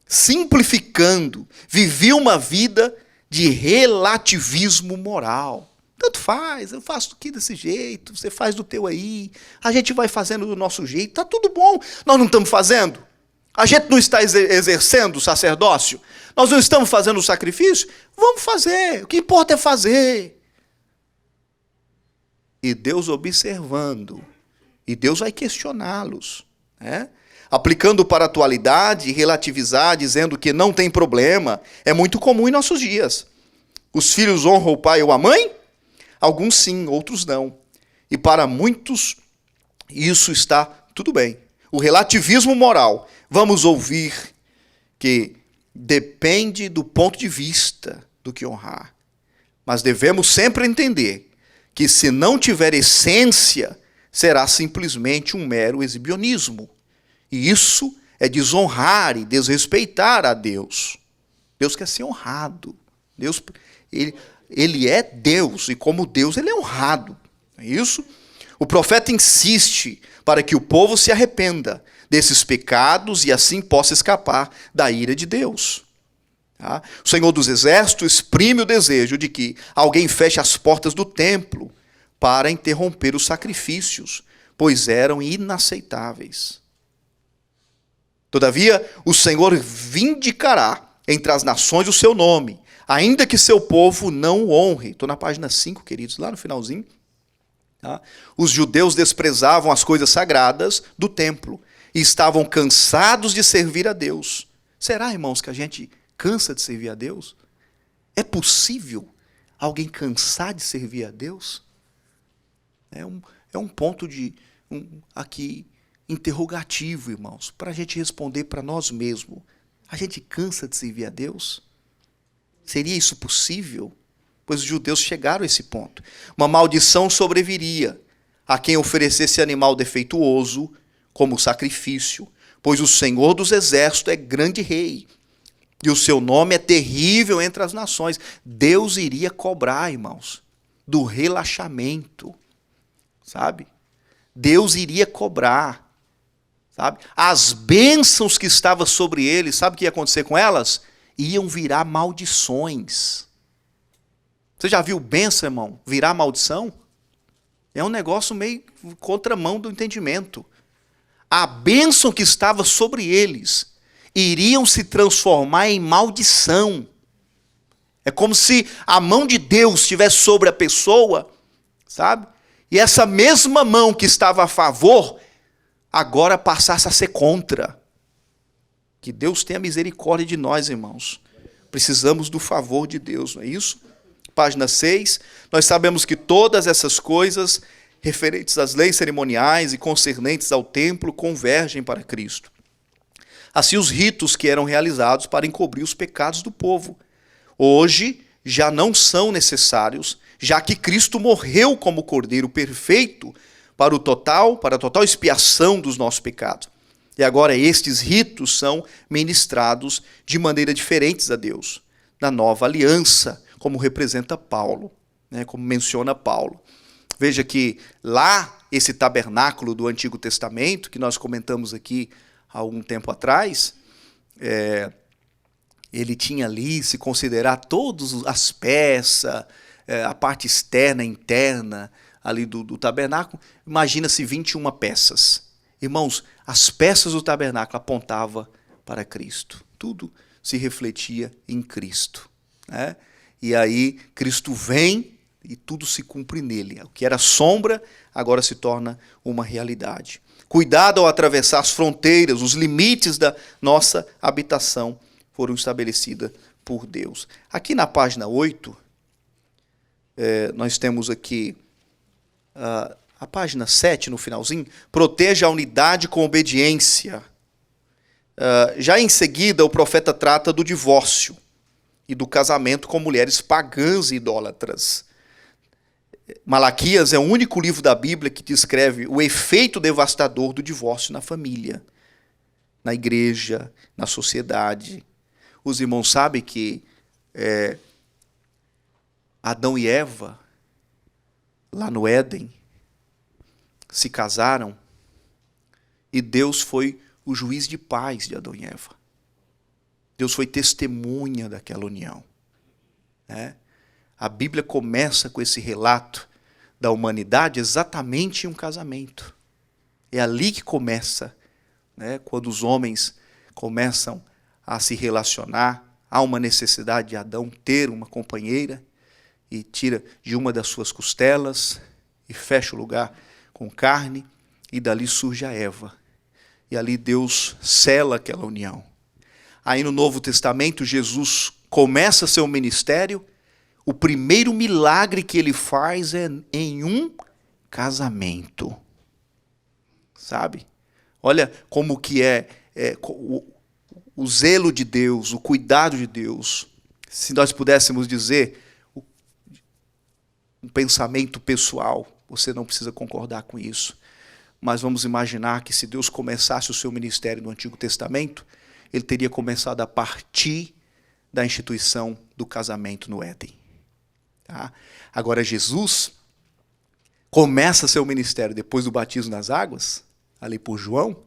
simplificando, viviam uma vida de relativismo moral. Tanto faz, eu faço aqui desse jeito, você faz do teu aí, a gente vai fazendo do nosso jeito, está tudo bom. Nós não estamos fazendo? A gente não está exercendo o sacerdócio? Nós não estamos fazendo o sacrifício? Vamos fazer, o que importa é fazer. E Deus observando, e Deus vai questioná-los, aplicando para a atualidade, relativizar, dizendo que não tem problema, é muito comum em nossos dias. Os filhos honram o pai ou a mãe? Alguns sim, outros não. E para muitos isso está tudo bem. O relativismo moral, vamos ouvir que depende do ponto de vista do que honrar. Mas devemos sempre entender que se não tiver essência, será simplesmente um mero exibicionismo. E isso é desonrar e desrespeitar a Deus. Deus quer ser honrado. Deus, ele é Deus, e como Deus, ele é honrado. É isso? O profeta insiste para que o povo se arrependa desses pecados e assim possa escapar da ira de Deus. Tá? O Senhor dos Exércitos exprime o desejo de que alguém feche as portas do templo para interromper os sacrifícios, pois eram inaceitáveis. Todavia, o Senhor vindicará entre as nações o seu nome, ainda que seu povo não o honre. Estou na página 5, queridos, lá no finalzinho. Tá? Os judeus desprezavam as coisas sagradas do templo e estavam cansados de servir a Deus. Será, irmãos, que a gente cansa de servir a Deus? É possível alguém cansar de servir a Deus? É um ponto aqui interrogativo, irmãos, para a gente responder para nós mesmos. A gente cansa de servir a Deus? Seria isso possível? Pois os judeus chegaram a esse ponto. Uma maldição sobreviria a quem oferecesse animal defeituoso como sacrifício, pois o Senhor dos Exércitos é grande rei, e o seu nome é terrível entre as nações. Deus iria cobrar, irmãos, do relaxamento, sabe? Deus iria cobrar, sabe? As bênçãos que estavam sobre eles, sabe o que ia acontecer com elas? Iam virar maldições. Você já viu bênção, irmão, virar maldição? É um negócio meio contramão do entendimento. A bênção que estava sobre eles iriam se transformar em maldição. É como se a mão de Deus estivesse sobre a pessoa, sabe? E essa mesma mão que estava a favor, agora passasse a ser contra. Que Deus tenha misericórdia de nós, irmãos. Precisamos do favor de Deus, não é isso? Página 6, nós sabemos que todas essas coisas referentes às leis cerimoniais e concernentes ao templo convergem para Cristo. Assim, os ritos que eram realizados para encobrir os pecados do povo, hoje já não são necessários, já que Cristo morreu como Cordeiro perfeito para a total expiação dos nossos pecados. E agora estes ritos são ministrados de maneira diferentes a Deus, na nova aliança, como representa Paulo, né, como menciona Paulo. Veja que lá, esse tabernáculo do Antigo Testamento, que nós comentamos aqui há algum tempo atrás, ele tinha ali, se considerar todas as peças, a parte externa e interna ali do tabernáculo, imagina-se 21 peças. Irmãos, as peças do tabernáculo apontavam para Cristo. Tudo se refletia em Cristo, né? E aí Cristo vem e tudo se cumpre nele. O que era sombra agora se torna uma realidade. Cuidado ao atravessar as fronteiras, os limites da nossa habitação foram estabelecidas por Deus. Aqui na página 8, nós temos aqui a página 7 no finalzinho, proteja a unidade com obediência. Já em seguida o profeta trata do divórcio e do casamento com mulheres pagãs e idólatras. Malaquias é o único livro da Bíblia que descreve o efeito devastador do divórcio na família, na igreja, na sociedade. Os irmãos sabem que Adão e Eva, lá no Éden, se casaram e Deus foi o juiz de paz de Adão e Eva. Deus foi testemunha daquela união, né? A Bíblia começa com esse relato da humanidade exatamente em um casamento. É ali que começa, né? Quando os homens começam a se relacionar, há uma necessidade de Adão ter uma companheira e tira de uma das suas costelas e fecha o lugar com carne, e dali surge a Eva. E ali Deus sela aquela união. Aí no Novo Testamento, Jesus começa seu ministério. O primeiro milagre que ele faz é em um casamento. Sabe? Olha como que o zelo de Deus, o cuidado de Deus. Se nós pudéssemos dizer, um pensamento pessoal, você não precisa concordar com isso. Mas vamos imaginar que se Deus começasse o seu ministério no Antigo Testamento, ele teria começado a partir da instituição do casamento no Éden. Tá? Agora Jesus começa seu ministério depois do batismo nas águas, ali por João,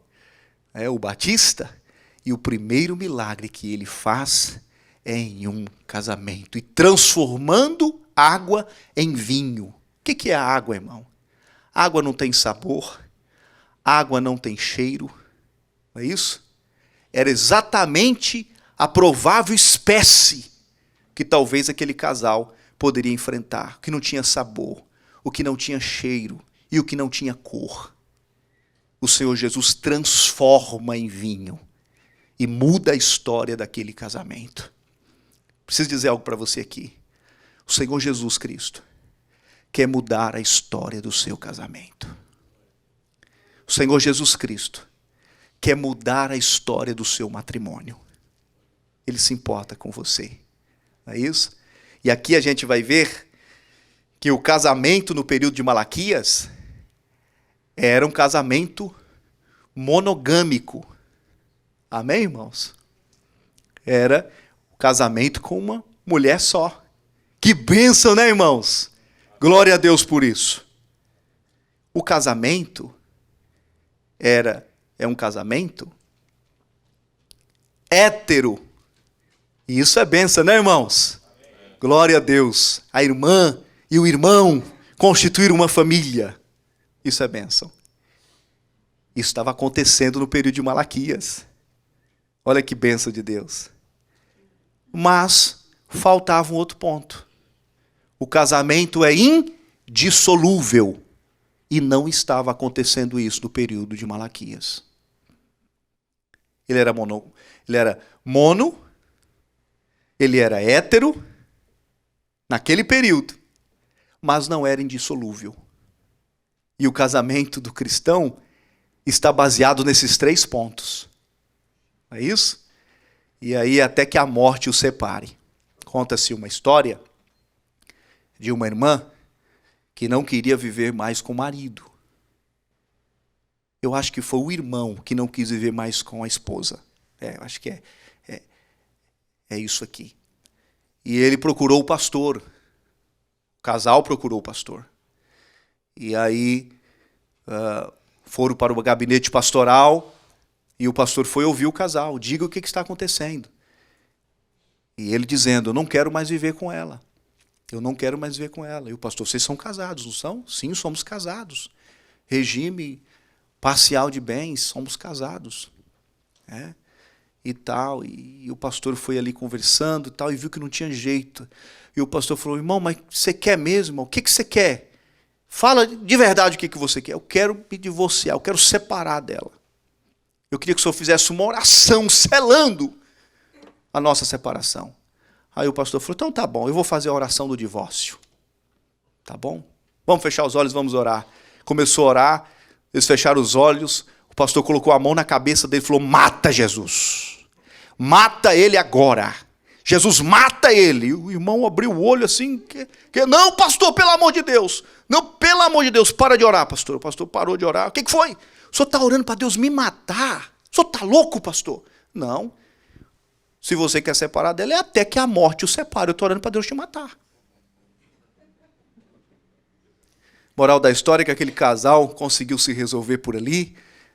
o Batista, e o primeiro milagre que ele faz em um casamento e transformando água em vinho. O que é a água, irmão? Água não tem sabor, água não tem cheiro, não é isso? Era exatamente a provável espécie que talvez aquele casal poderia enfrentar, o que não tinha sabor, o que não tinha cheiro e o que não tinha cor. O Senhor Jesus transforma em vinho e muda a história daquele casamento. Preciso dizer algo para você aqui. O Senhor Jesus Cristo quer mudar a história do seu casamento. O Senhor Jesus Cristo quer mudar a história do seu matrimônio. Ele se importa com você. Não é isso? E aqui a gente vai ver que o casamento no período de Malaquias era um casamento monogâmico. Amém, irmãos? Era um casamento com uma mulher só. Que bênção, né, irmãos? Glória a Deus por isso. O casamento é um casamento hétero. E isso é bênção, né, irmãos? Amém. Glória a Deus. A irmã e o irmão constituíram uma família. Isso é bênção. Isso estava acontecendo no período de Malaquias. Olha que bênção de Deus. Mas faltava um outro ponto. O casamento é indissolúvel. E não estava acontecendo isso no período de Malaquias. Ele era mono, ele era hétero, naquele período, mas não era indissolúvel. E o casamento do cristão está baseado nesses 3 pontos. É isso? E aí até que a morte os separe. Conta-se uma história de uma irmã que não queria viver mais com o marido. Eu acho que foi o irmão que não quis viver mais com a esposa. Eu acho que é isso aqui. E ele procurou o pastor. O casal procurou o pastor. E aí foram para o gabinete pastoral e o pastor foi ouvir o casal. Diga o que está acontecendo. E ele dizendo, eu não quero mais viver com ela. Eu não quero mais viver com ela. E o pastor, vocês são casados, não são? Sim, somos casados. Regime parcial de bens, somos casados. E tal. E o pastor foi ali conversando e tal, e viu que não tinha jeito. E o pastor falou, irmão, mas você quer mesmo? Irmão? O que você quer? Fala de verdade o que você quer. Eu quero me divorciar, eu quero separar dela. Eu queria que o senhor fizesse uma oração selando a nossa separação. Aí o pastor falou, então tá bom, eu vou fazer a oração do divórcio. Tá bom? Vamos fechar os olhos, vamos orar. Começou a orar, eles fecharam os olhos, o pastor colocou a mão na cabeça dele e falou, mata Jesus. Mata ele agora. Jesus, mata ele. E o irmão abriu o olho assim, não, pastor, pelo amor de Deus. Não, pelo amor de Deus, para de orar, pastor. O pastor parou de orar. O que foi? O senhor está orando para Deus me matar? O senhor está louco, pastor? Não. Se você quer separar dela, é até que a morte o separe. Eu estou orando para Deus te matar. Moral da história é que aquele casal conseguiu se resolver por ali.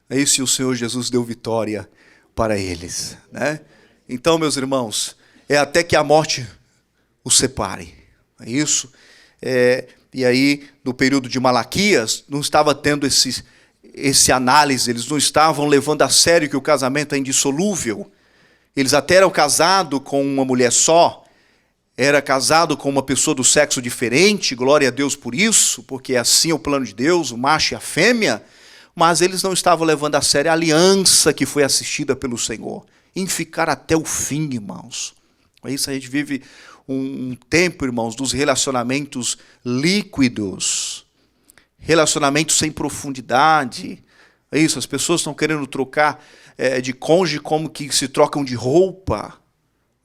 É isso, e o Senhor Jesus deu vitória para eles. Né? Então, meus irmãos, é até que a morte os separe. É isso. E aí, no período de Malaquias, não estava tendo esse análise. Eles não estavam levando a sério que o casamento é indissolúvel. Eles até eram casados com uma mulher só, era casado com uma pessoa do sexo diferente, glória a Deus por isso, porque assim é o plano de Deus, o macho e a fêmea, mas eles não estavam levando a sério a aliança que foi assistida pelo Senhor, em ficar até o fim, irmãos. É isso, a gente vive um tempo, irmãos, dos relacionamentos líquidos, relacionamentos sem profundidade. É isso, as pessoas estão querendo trocar de cônjuge como que se trocam de roupa.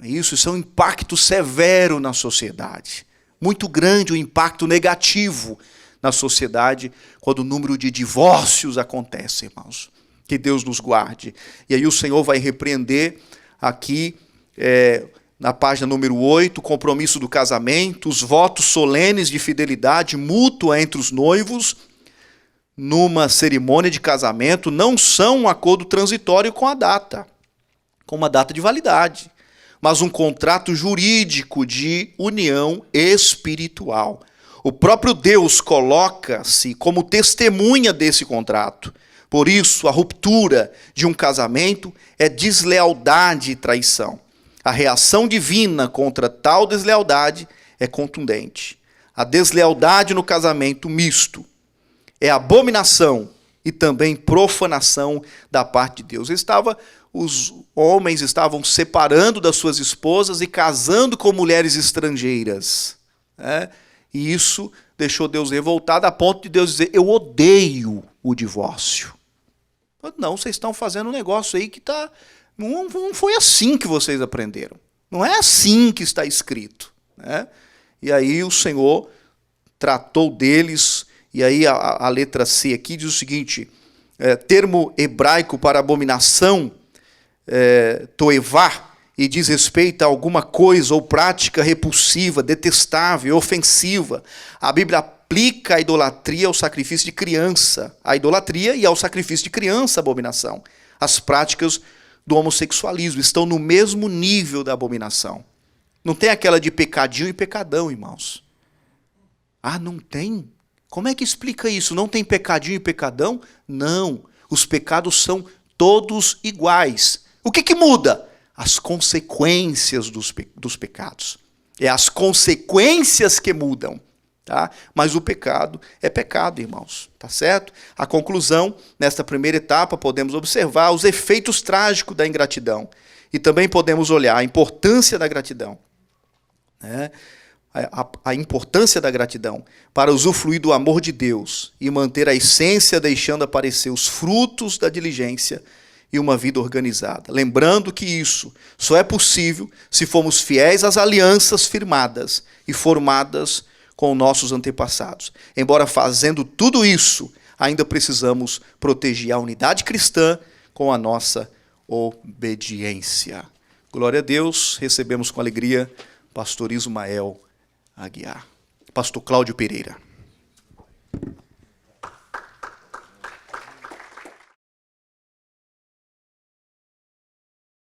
Isso é um impacto severo na sociedade. Muito grande o impacto negativo na sociedade quando o número de divórcios acontece, irmãos. Que Deus nos guarde. E aí o Senhor vai repreender aqui, na página número 8, o compromisso do casamento, os votos solenes de fidelidade mútua entre os noivos, numa cerimônia de casamento, não são um acordo transitório com a data, com uma data de validade. mas um contrato jurídico de união espiritual. O próprio Deus coloca-se como testemunha desse contrato. Por isso, a ruptura de um casamento é deslealdade e traição. A reação divina contra tal deslealdade é contundente. A deslealdade no casamento misto é abominação e também profanação da parte de Deus. Os homens estavam separando das suas esposas e casando com mulheres estrangeiras, né? E isso deixou Deus revoltado a ponto de Deus dizer: eu odeio o divórcio. Não, vocês estão fazendo um negócio aí que tá... Não foi assim que vocês aprenderam. Não é assim que está escrito, né? E aí o Senhor tratou deles, e aí a letra C aqui diz o seguinte, termo hebraico para abominação, toevá, e diz respeito a alguma coisa ou prática repulsiva, detestável, ofensiva. A Bíblia aplica a idolatria ao sacrifício de criança. A idolatria e ao sacrifício de criança, abominação. As práticas do homossexualismo estão no mesmo nível da abominação. Não tem aquela de pecadinho e pecadão, irmãos. Ah, não tem? Como é que explica isso? Não tem pecadinho e pecadão? Não. Os pecados são todos iguais. O que muda? As consequências dos pecados. É as consequências que mudam. Tá? Mas o pecado é pecado, irmãos. Tá certo? A conclusão, nesta primeira etapa, podemos observar os efeitos trágicos da ingratidão. E também podemos olhar a importância da gratidão. Né? A importância da gratidão para usufruir do amor de Deus e manter a essência, deixando aparecer os frutos da diligência e uma vida organizada. Lembrando que isso só é possível se formos fiéis às alianças firmadas e formadas com nossos antepassados. Embora fazendo tudo isso, ainda precisamos proteger a unidade cristã com a nossa obediência. Glória a Deus, recebemos com alegria Pastor Ismael Aguiar. Pastor Cláudio Pereira.